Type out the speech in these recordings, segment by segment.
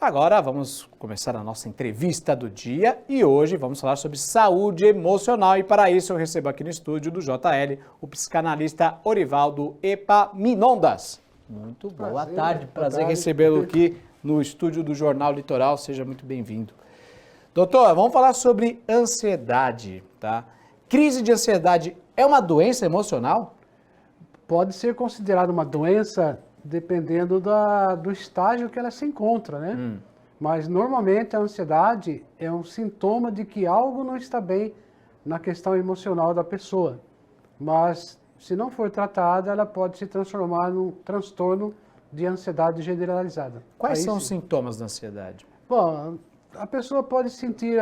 Agora vamos começar a nossa entrevista do dia e hoje vamos falar sobre saúde emocional e para isso eu recebo aqui no estúdio do JL o psicanalista Orivaldo Epaminondas. Muito boa tarde, prazer recebê-lo aqui no estúdio do Jornal Litoral, seja muito bem-vindo. Doutor, vamos falar sobre ansiedade, tá? Crise de ansiedade é uma doença emocional? Pode ser considerada uma doença dependendo do estágio que ela se encontra, né? Mas normalmente a ansiedade é um sintoma de que algo não está bem na questão emocional da pessoa. Mas se não for tratada, ela pode se transformar num transtorno de ansiedade generalizada. Quais são os sintomas da ansiedade? Bom, a pessoa pode sentir,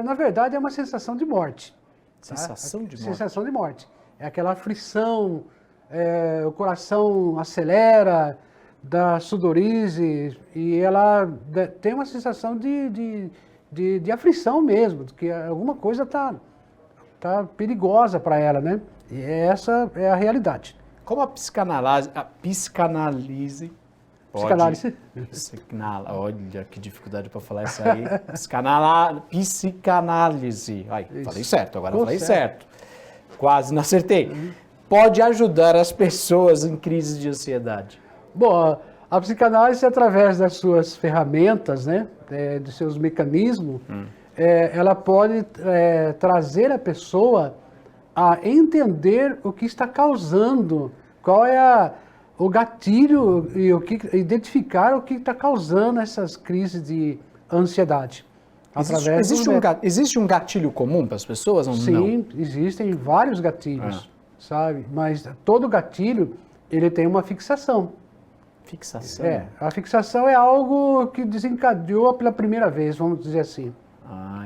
na verdade, é uma sensação de morte. Sensação de morte? Sensação de morte. É aquela aflição, o coração acelera, dá sudorize, e ela tem uma sensação de aflição mesmo, de que alguma coisa tá perigosa para ela, né? E essa é a realidade. Como a psicanálise olha que dificuldade para falar isso aí. Psicanálise. Ai, falei certo, agora falei certo. Quase não acertei. Pode ajudar as pessoas em crises de ansiedade? Bom, a psicanálise, através das suas ferramentas, né, dos seus mecanismos, ela pode trazer a pessoa a entender o que está causando, qual é o gatilho e identificar o que está causando essas crises de ansiedade. Existe um gatilho comum para as pessoas ou não? Sim, existem vários gatilhos, sabe? Mas todo gatilho, ele tem uma fixação. Fixação? A fixação é algo que desencadeou pela primeira vez, vamos dizer assim.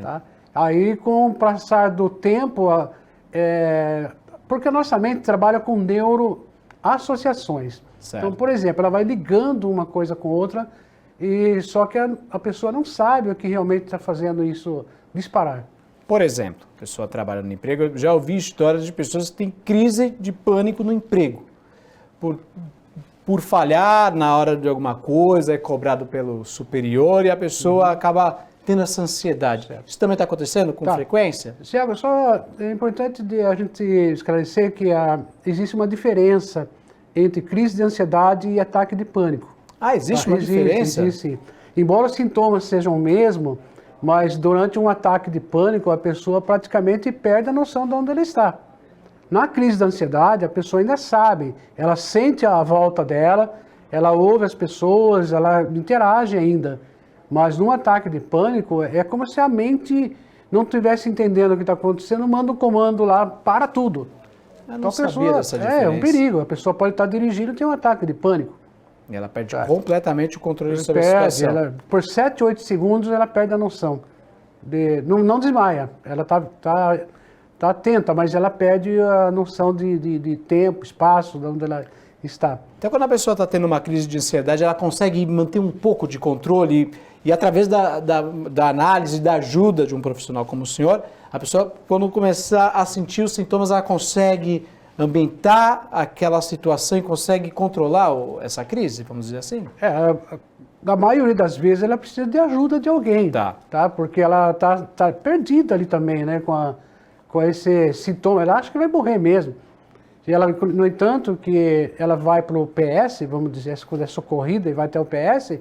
Tá? Aí, com o passar do tempo, porque a nossa mente trabalha com neuroassociações. Certo. Então, por exemplo, ela vai ligando uma coisa com outra, só que a pessoa não sabe o que realmente está fazendo isso disparar. Por exemplo, a pessoa trabalha no emprego, eu já ouvi histórias de pessoas que têm crise de pânico no emprego. Por falhar na hora de alguma coisa, é cobrado pelo superior e a pessoa acaba tendo essa ansiedade. Isso também está acontecendo com frequência? Thiago, só é importante a gente esclarecer que existe uma diferença entre crise de ansiedade e ataque de pânico. Existe uma diferença? Existe. Embora os sintomas sejam o mesmo, mas durante um ataque de pânico, a pessoa praticamente perde a noção de onde ela está. Na crise da ansiedade, a pessoa ainda sabe, ela sente a volta dela, ela ouve as pessoas, ela interage ainda. Mas num ataque de pânico, é como se a mente não estivesse entendendo o que está acontecendo, manda um comando lá, para tudo. Eu não sabia dessa diferença. É um perigo, a pessoa pode estar dirigindo e tem um ataque de pânico. E ela perde completamente o controle sobre a situação. Por 7, 8 segundos ela perde a noção. Não desmaia, ela está atenta, mas ela perde a noção de tempo, espaço, de onde ela está. Então, quando a pessoa está tendo uma crise de ansiedade, ela consegue manter um pouco de controle e através da análise, da ajuda de um profissional como o senhor, a pessoa, quando começar a sentir os sintomas, ela consegue ambientar aquela situação e consegue controlar essa crise, vamos dizer assim? Na maioria das vezes ela precisa de ajuda de alguém, tá? Porque ela tá perdida ali também, né, com esse sintoma, ela acha que vai morrer mesmo. E ela, no entanto, que ela vai para o PS, vamos dizer, quando é socorrida e vai até o PS,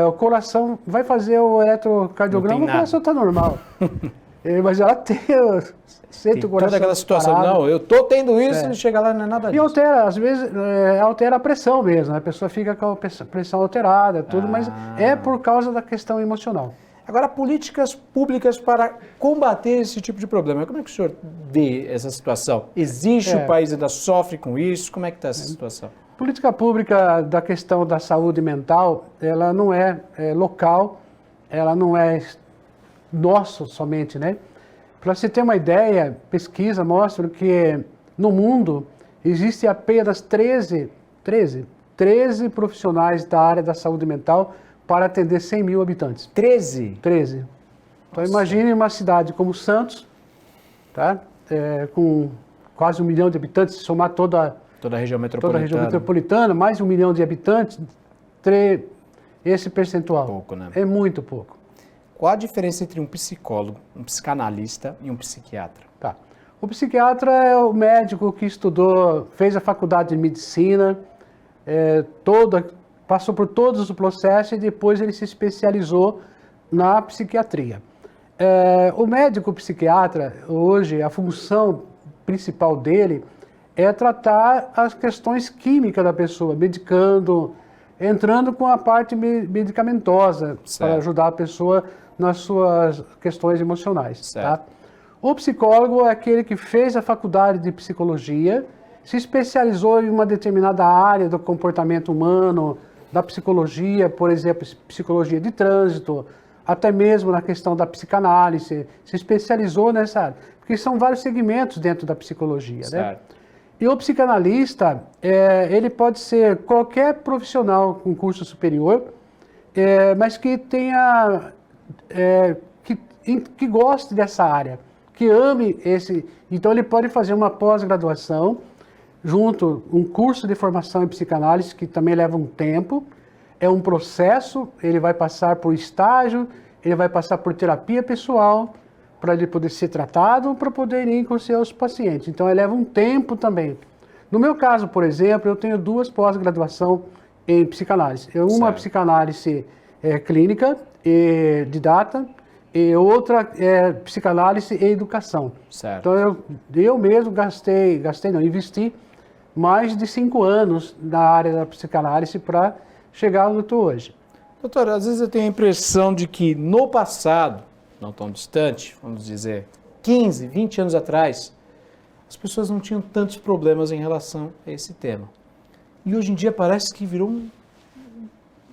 o coração vai fazer o eletrocardiograma, o coração está normal. Mas ela sente o coração toda aquela situação, parado. Não, eu tô tendo isso e chega lá não é nada disso. E altera, às vezes, altera a pressão mesmo, a pessoa fica com a pressão alterada, tudo, mas é por causa da questão emocional. Agora, políticas públicas para combater esse tipo de problema. Como é que o senhor vê essa situação? Existe, o país ainda sofre com isso? Como é que está essa situação? Política pública da questão da saúde mental, ela não é local, ela não é nosso somente, né? Para você ter uma ideia, pesquisa mostra que no mundo existe apenas 13 profissionais da área da saúde mental para atender 100 mil habitantes. 13? 13. Então imagine uma cidade como Santos, tá? Com quase 1 milhão de habitantes, se somar toda a região metropolitana. Mais de 1 milhão de habitantes, esse percentual. Pouco, né? É muito pouco. Qual a diferença entre um psicólogo, um psicanalista e um psiquiatra? Tá. O psiquiatra é o médico que estudou, fez a faculdade de medicina, passou por todos os processos e depois ele se especializou na psiquiatria. O médico psiquiatra, hoje, a função principal dele é tratar as questões químicas da pessoa, medicando, entrando com a parte medicamentosa para ajudar a pessoa nas suas questões emocionais. Tá? O psicólogo é aquele que fez a faculdade de psicologia, se especializou em uma determinada área do comportamento humano, da psicologia, por exemplo, psicologia de trânsito, até mesmo na questão da psicanálise, se especializou nessa área, porque são vários segmentos dentro da psicologia, né? E o psicanalista, ele pode ser qualquer profissional com curso superior, mas que tenha, que goste dessa área, que ame esse. Então ele pode fazer uma pós-graduação, junto um curso de formação em psicanálise, que também leva um tempo, é um processo, ele vai passar por estágio, ele vai passar por terapia pessoal, para ele poder ser tratado, para poder ir com seus pacientes. Então, ele leva um tempo também. No meu caso, por exemplo, eu tenho 2 pós-graduação em psicanálise. Uma psicanálise clínica e didata, e outra psicanálise e educação. Então, eu mesmo investi mais de 5 anos na área da psicanálise para chegar onde eu estou hoje. Doutor, às vezes eu tenho a impressão de que no passado, não tão distante, vamos dizer, 15, 20 anos atrás, as pessoas não tinham tantos problemas em relação a esse tema. E hoje em dia parece que virou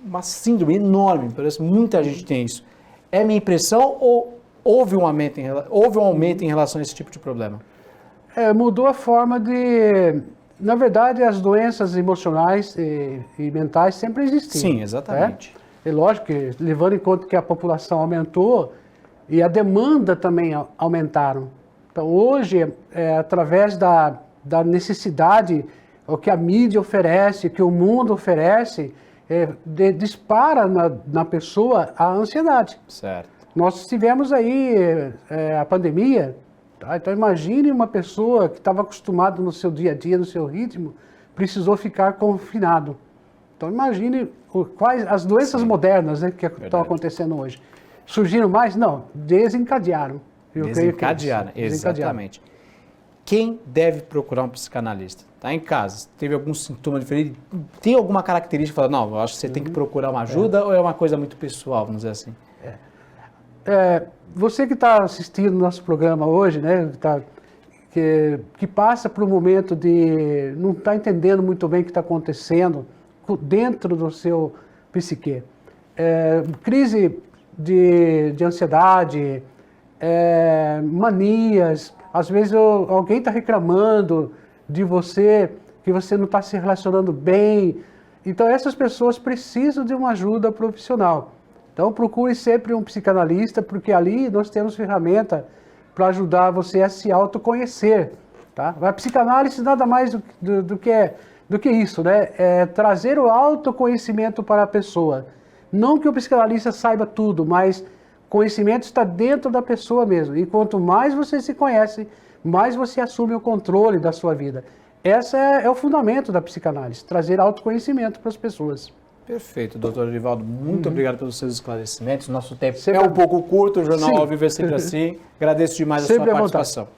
uma síndrome enorme, parece que muita gente tem isso. É minha impressão ou houve um aumento em relação a esse tipo de problema? Mudou a forma de... Na verdade, as doenças emocionais e mentais sempre existiam. Sim, exatamente. É lógico que, levando em conta que a população aumentou, e a demanda também aumentaram. Então, hoje, através da necessidade, o que a mídia oferece, que o mundo oferece, dispara na pessoa a ansiedade. Nós tivemos aí a pandemia, tá? Então imagine uma pessoa que estava acostumada no seu dia a dia, no seu ritmo, precisou ficar confinado. Então imagine quais as doenças modernas, né, que estão acontecendo hoje. Surgiram mais? Não, desencadearam. Desencadearam, exatamente. Quem deve procurar um psicanalista? Está em casa, teve algum sintoma diferente, tem alguma característica que fala, não, eu acho que você tem que procurar uma ajuda ou é uma coisa muito pessoal, vamos dizer assim? Você que está assistindo nosso programa hoje, né, que passa por um momento de não estar entendendo muito bem o que está acontecendo dentro do seu psique. Crise de ansiedade, manias, às vezes alguém está reclamando de você, que você não está se relacionando bem. Então essas pessoas precisam de uma ajuda profissional. Então procure sempre um psicanalista, porque ali nós temos ferramenta para ajudar você a se autoconhecer. Tá? A psicanálise nada mais do que isso, né? É trazer o autoconhecimento para a pessoa. Não que o psicanalista saiba tudo, mas conhecimento está dentro da pessoa mesmo. E quanto mais você se conhece, mais você assume o controle da sua vida. Esse é o fundamento da psicanálise, trazer autoconhecimento para as pessoas. Perfeito, doutor Orivaldo. Muito obrigado pelos seus esclarecimentos. Nosso tempo é um pouco curto, o Jornal Ao Vivo é sempre assim. Agradeço demais a sua participação.